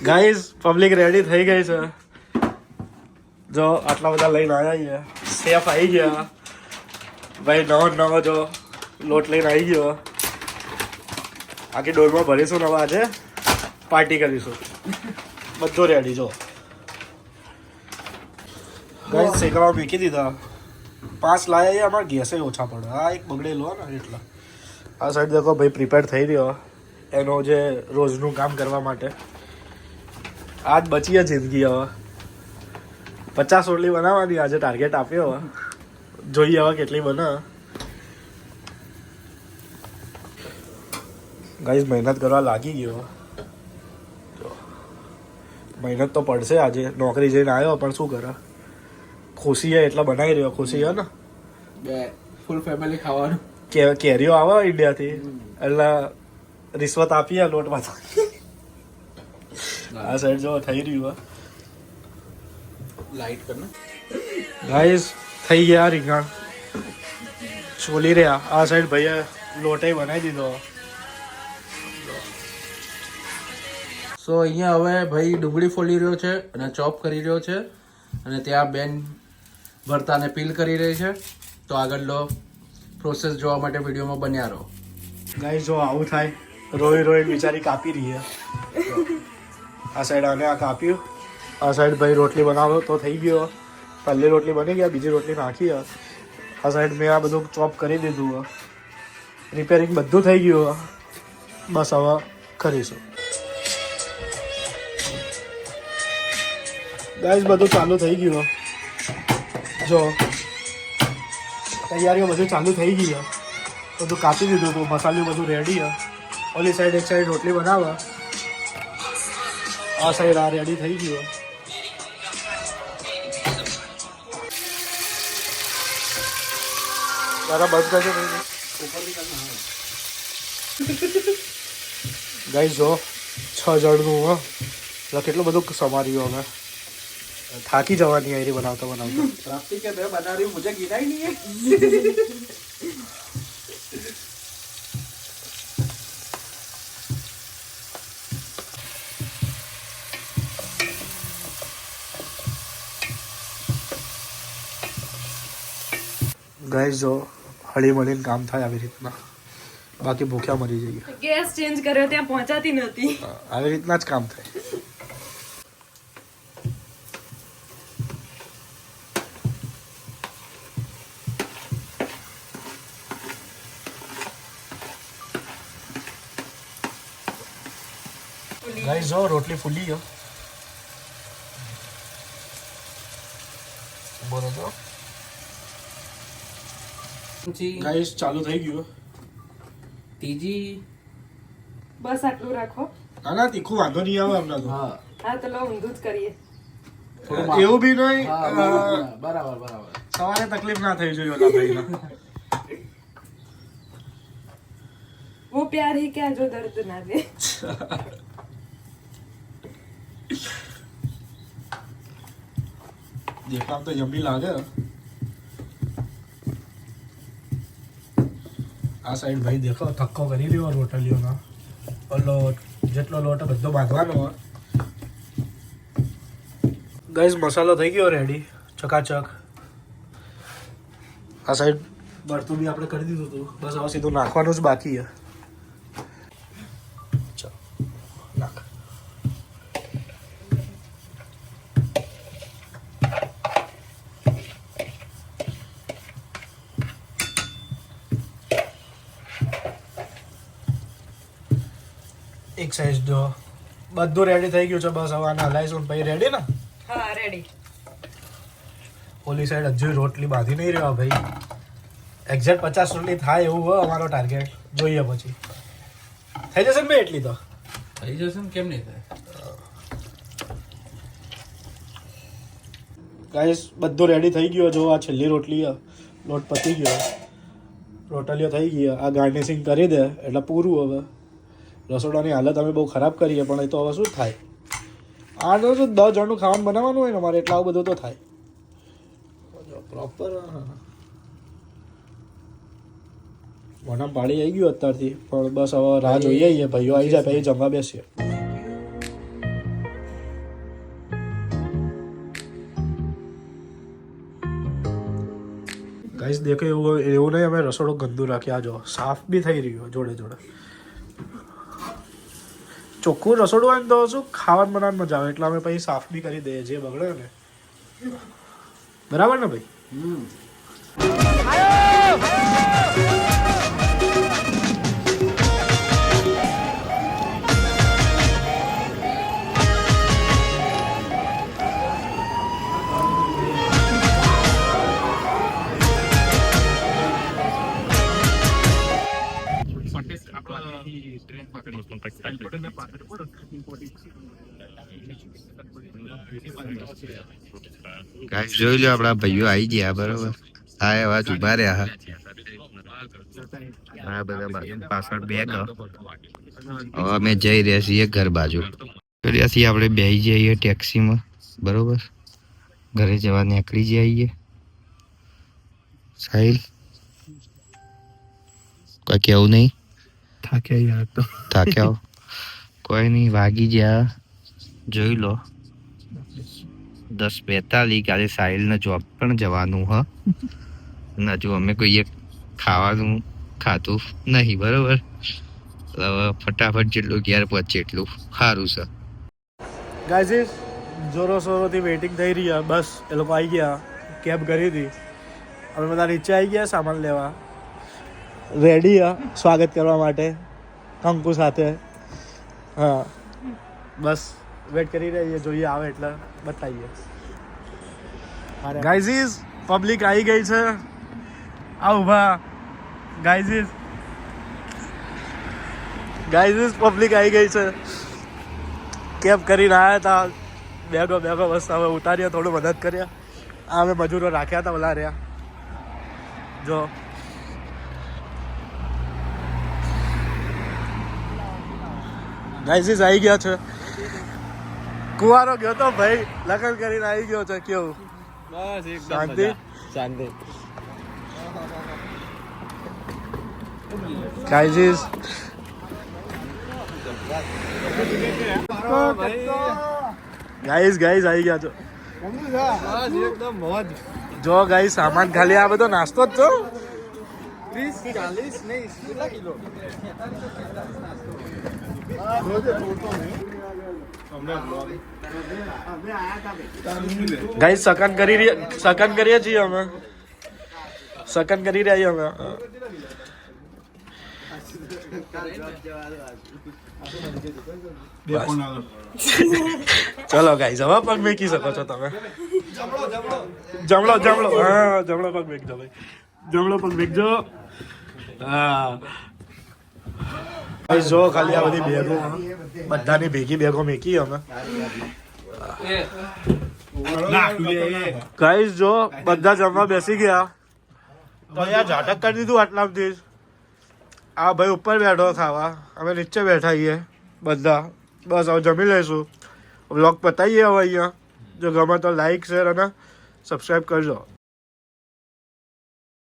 Guys public ready થઈ ગઈ છે. જો આટલા બધા લઈને આવ્યા છે. સેફ આવી ગયા ભાઈ. નવો જો લોટ લઈને આવી ગયો. આખી ડોરમાં ભરીશું ને હવે આજે પાર્ટી કરીશું. બધું રેડી. જો ગાઈઝ શેકવા મૂકી દીધા. 5 લાયા અમારા ગેસે ઓછા પડે. આ એક બગડેલો ને એટલે. આ સાઈડ દેખો ભાઈ પ્રિપેર થઈ રહ્યો એનો જે રોજનું કામ કરવા માટે. આજ બચી જિંદગી. હવે 50 રોટલી બનાવવાની આજે ટાર્ગેટ આપ્યો. હવે જોઈએ હવે કેટલી બને. ગાઈઝ મહેનત કરવા લાગી ગયો. મહેનત તો પડશે આજે. નોકરી જઈને આવ્યો પણ શું કરે. ખુશી હે એટલે બનાવી રહ્યો. ખુશી હે ને ફૂલ ફેમિલી ખાવાનું. કેરીઓ આવે ઇન્ડિયાથી એટલે રિશ્વત આપીએ લોટમાં. આ સાઈડ જો થઈ રહ્યું. લાઈટ કરના ગાઈસ થઈ ગયા રીંગણ છોલી રહ્યા. આ સાઈડ ભાઈએ લોટે બનાવી દીધો. સો અહીંયા હવે ભાઈ ડુંગળી ફોલી રહ્યો છે અને ચોપ કરી રહ્યો છે અને ત્યાં બેન ભરતાને પીલ કરી રહી છે. તો આગળનો પ્રોસેસ જોવા માટે વિડીયોમાં બન્યા રહો. ગાઈસ જો આવું થાય રોઈ બિચારી કાપી રહી છે. આ સાઈડ આને આ કાપ્યું. આ સાઈડ ભાઈ રોટલી બનાવો તો થઈ ગયો. પહેલી રોટલી બની ગયા. બીજી રોટલી નાખી. આ સાઈડ મેં આ બધું ચોપ કરી દીધું. રિપેરિંગ બધું થઈ ગયું. બસ હવે કરીશું. ગાઈસ બધું ચાલુ થઈ ગયું. જો તૈયારીઓ બધું ચાલુ થઈ ગઈ. બધું કાપી દીધું હતું. મસાલું બધું રેડી. ઓલી સાઈડ એક સાઈડ રોટલી બનાવે. આ સાઈડ આ રેડી થઈ ગયું. જરા બંધ કરજો. ગાઈસ જો 6 જણનું એટલે કેટલું બધું સમાર્યું. હવે થાકી જવાની આયરી બનાવતા પ્રાપ્તિ કે મેં બના રહી મુझे गिरा ही नहीं है. ગાઈસ જો હળી મળીને કામ થાય આવી રીતના. બાકી ભૂખ્યા મરી જઈએ. ગેસ ચેન્જ કર્યો ત્યાં પહોંચાતી નહોતી. આવી રીતના જ કામ થાય. ગાઈસ જો રોટલી ફૂલી ગયો. બોલો તો ગાઈસ ચાલુ થઈ ગયું. ત્રીજી બસ આટલું રાખો. ના તીખું વાંધો નહીં આવે હમણાં તો. હા તો લો ઊંધું જ કરીએ. એવું બી નહીં. બરાબર. સવારે તકલીફ ના થઈ જોઈએ ઓલા ભાઈને. वो प्यार ही क्या जो दर्द ना दे. દેખાવ તો જમી લાગે. આ સાઈડ ભાઈ દેખો થક્કો કરી રહ્યો રોટલીઓનો. ઓલો જેટલો લોટ બધો બાંધવાનો. ગાઈસ મસાલો થઈ ગયો રેડી ચકાચક. આ સાઈડ બરતું બી આપણે કરી દીધું હતું. બસ હવે સીધું નાખવાનું જ બાકી છે. ચાલો નાખ. એક સાઈઝ જો બધું રેડી થઈ ગયું છે. બસ હવે આને હલાઈશું ને પછી રેડી ને. હા રેડી. ઓલી સાઈડ હજુ રોટલી બાંધી નહીં રહ્યો ભાઈ. એક્ઝેક્ટ 50 રોટલી થાય એવું હોય અમારો ટાર્ગેટ. જોઈએ પછી થઈ જશે ને ભાઈ એટલી તો. થઈ જશે ને કેમ નહીં થાય. ગાઈસ બધું રેડી થઈ ગયો. જો આ છેલ્લી રોટલી લોટ પતી ગયો. રોટલીઓ થઈ ગઈ. આ ગાર્નિશિંગ કરી દે એટલે પૂરું. હવે રસોડાની હાલત અમે બહુ ખરાબ કરીએ પણ એ તો હવે શું થાય. આનો જો 10 જણનું ખાવાનું બનાવવાનું હોય ને અમારે એટલે આવું બધું તો થાય. પ્રોપર વનામ પાણી આવી ગયું અત્યારથી. પણ બસ હવે રાહ જોઈએ ભાઈઓ આવી જાય પછી જમવા બેસીએ. ગાઈસ દેખો એવું નહીં અમે રસોડું ગંદુ રાખ્યા જો સાફ બી થઈ રહ્યું જોડે જોડે ચોખ્ખું રસોડું હોય ને તો શું ખાવાનું બનાવવાનું મજા આવે એટલે અમે પછી સાફ બી કરી દઈએ જે બગડે ને બરાબર ને ભાઈ ગાઈસ જોઈ લો આપણા ભાઈઓ આવી ગયા બરોબર આ એવા જ ઉભા રહ્યા આ બધા બાજુ પાછળ બેગ હવે અમે જઈ રહ્યા છીએ ઘર બાજુ રહ્યા છીએ આપણે બેસી જઈએ ટેક્સીમાં બરોબર ઘરે જવા નીકળી જઈએ સાહિલ કોઈ કેવું નહીં થાક્યા યાર તો થાક્યા કોઈ નહીં વાગી ગયા જોઈ લો 10:42 કાલે સાહિલને જોબ પણ જવાનું હ અને હજુ અમે કોઈએ ખાવાનું ખાતું નહીં બરોબર હવે ફટાફટ જેટલું ઘેર પહોંચે એટલું સારું છે ગાઈઝ જોરો શોરોથી વેઇટિંગ થઈ રહી બસ એ લોકો આવી ગયા કેબ કરી હતી અમે બધા નીચે આવી ગયા સામાન લેવા રેડી સ્વાગત કરવા માટે કંકુ સાથે હા બસ વેટ કરી રહીએ જોઈએ આવે એટલે બતાવીએ ગાઈઝ પબ્લિક આવી ગઈ છે આ ઉભા ગાઈઝ પબ્લિક આવી ગઈ છે કેબ કરીને આવ્યા હતા બેગો બસ હવે ઉતાર્યા થોડું મદદ કર્યા આ અમે મજૂરો રાખ્યા હતા ઓલા રહ્યા જો ગાઈઝ આવી ગયા છે કુવારો ગયો તો ભાઈ લગ્ન કરીને આવી ગયો છે કેવું બસ શાંતિ શાંતિ ગાઈઝ આવી ગયા છો એકદમ મોજ જો ગાઈઝ સામાન ખાલી આ બધો નાસ્તો જ છો 30-40 નહીં કેટલા કિલો ગાઈઝ સકન કરીએ છીએ અમે સકન કરી રહ્યા અમે ચલો ગાઈઝ હવે પગ મેકી શકો છો તમે જમણો હા જમણો પગ મેકજો ભાઈ જમણો પગ મેકજો હા જો ખાલી આ બધી બેગો બધાની ભેગી બેગો મેકી અમે ગાઈઝ જો બધા જમવા બેસી ગયા તો અહીંયા ઝાટક કરી દીધું આટલામાંથી આ ભાઈ ઉપર બેઠો ખાવા અમે નીચે બેઠા છીએ બધા બસ હવે જમી લઈશું વ્લોગ પતાવીએ હવે અહીંયા જો ગમે તો લાઈક શેર અને સબસ્ક્રાઈબ કરજો